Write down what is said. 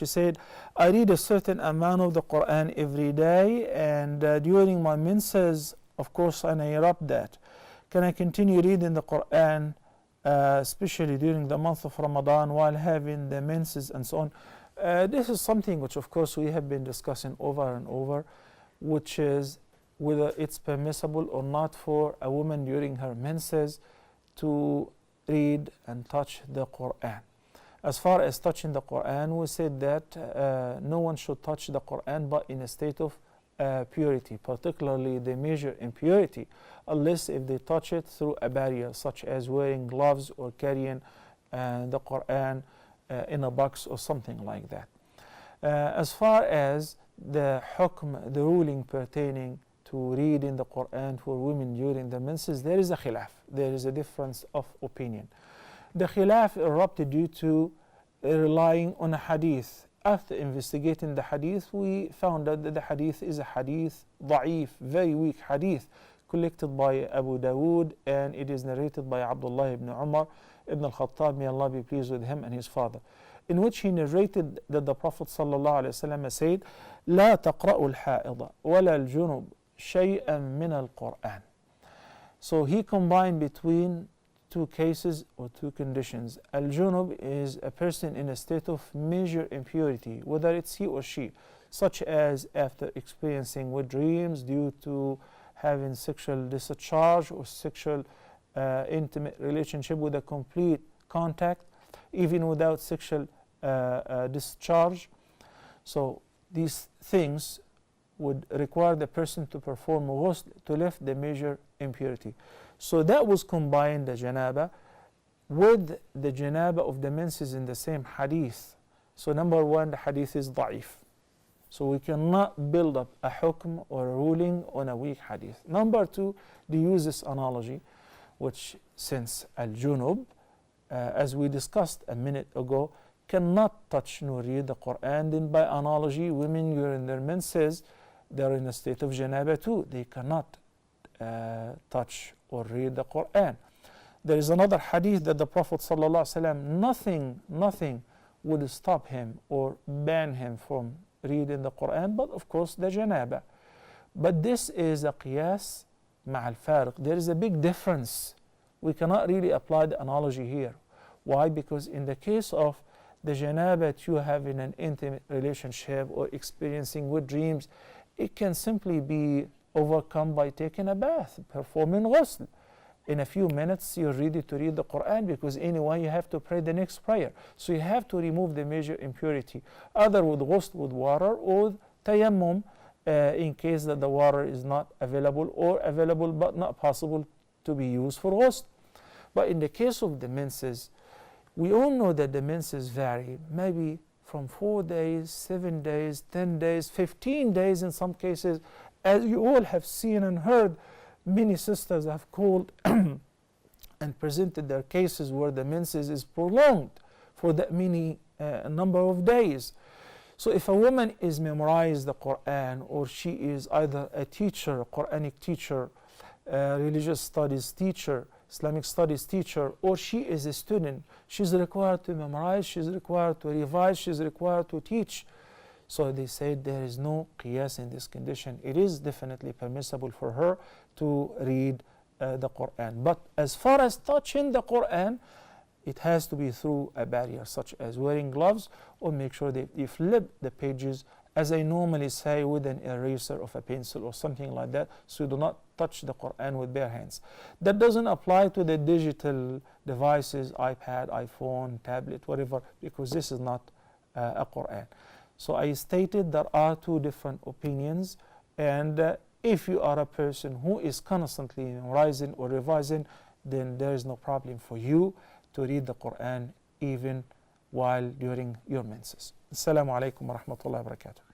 She said, I read a certain amount of the Quran every day, and during my menses, of course, and I rub that. Can I continue reading the Quran, especially during the month of Ramadan while having the menses and so on? This is something which, of course, we have been discussing over and over, which is whether it's permissible or not for a woman during her menses to read and touch the Quran. As far as touching the Quran, we said that no one should touch the Quran but in a state of purity, particularly the major impurity, unless if they touch it through a barrier, such as wearing gloves or carrying the Quran in a box or something like that. As far as the hukm, the ruling pertaining to reading the Quran for women during the menses, there is a khilaf, there is a difference of opinion. The khilaf erupted due to relying on a hadith. After investigating the hadith, we found out that the hadith is a hadith da'if, very weak hadith, collected by Abu Dawood, and it is narrated by Abdullah ibn Umar ibn al-Khattab, may Allah be pleased with him and his father, in which he narrated that the Prophet ﷺ said, لا تقرأوا الحائض ولا الجنوب شيئا من القرآن. So he combined between two cases or two conditions. Al-Junub is a person in a state of major impurity, whether it's he or she, such as after experiencing wet dreams due to having sexual discharge or sexual intimate relationship with a complete contact, even without sexual discharge. So these things would require the person to perform ghusl to lift the major impurity. So that was combined, the janaba, with the janaba of the menses in the same hadith. So number one, the hadith is da'if. So we cannot build up a hukm or a ruling on a weak hadith. Number two, they use this analogy, which since al-junub, as we discussed a minute ago, cannot touch nor read the Quran, then by analogy, women during their menses, they're in a state of janaba too. They cannot touch or read the Quran. There is another hadith that the Prophet ﷺ, nothing would stop him or ban him from reading the Quran, but of course the janaba. But this is a qiyas ma'al fariq. There is a big difference. We cannot really apply the analogy here. Why? Because in the case of the janaba that you have in an intimate relationship or experiencing with dreams, it can simply be overcome by taking a bath, performing ghusl. In a few minutes you're ready to read the Quran, because anyway you have to pray the next prayer. So you have to remove the major impurity, either with ghusl with water or tayammum, in case that the water is not available, or available but not possible to be used for ghusl. But in the case of the menses, we all know that the menses vary, maybe from 4 days, 7 days, 10 days, 15 days in some cases. As you all have seen and heard, many sisters have called and presented their cases where the menses is prolonged for that many number of days. So if a woman is memorized the Quran, or she is either a teacher, a Quranic teacher, religious studies teacher, Islamic studies teacher, or she is a student, she's required to memorize, she's required to revise, she's required to teach. So they said there is no qiyas in this condition. It is definitely permissible for her to read the Quran. But as far as touching the Quran, it has to be through a barrier, such as wearing gloves, or make sure that you flip the pages, as I normally say, with an eraser of a pencil or something like that, so you do not touch the Quran with bare hands. That doesn't apply to the digital devices, iPad, iPhone, tablet, whatever, because this is not a Quran. So I stated there are two different opinions, and if you are a person who is constantly memorizing or revising, then there is no problem for you to read the Quran even while during your menses. Assalamu alaikum wa rahmatullahi wa barakatuh.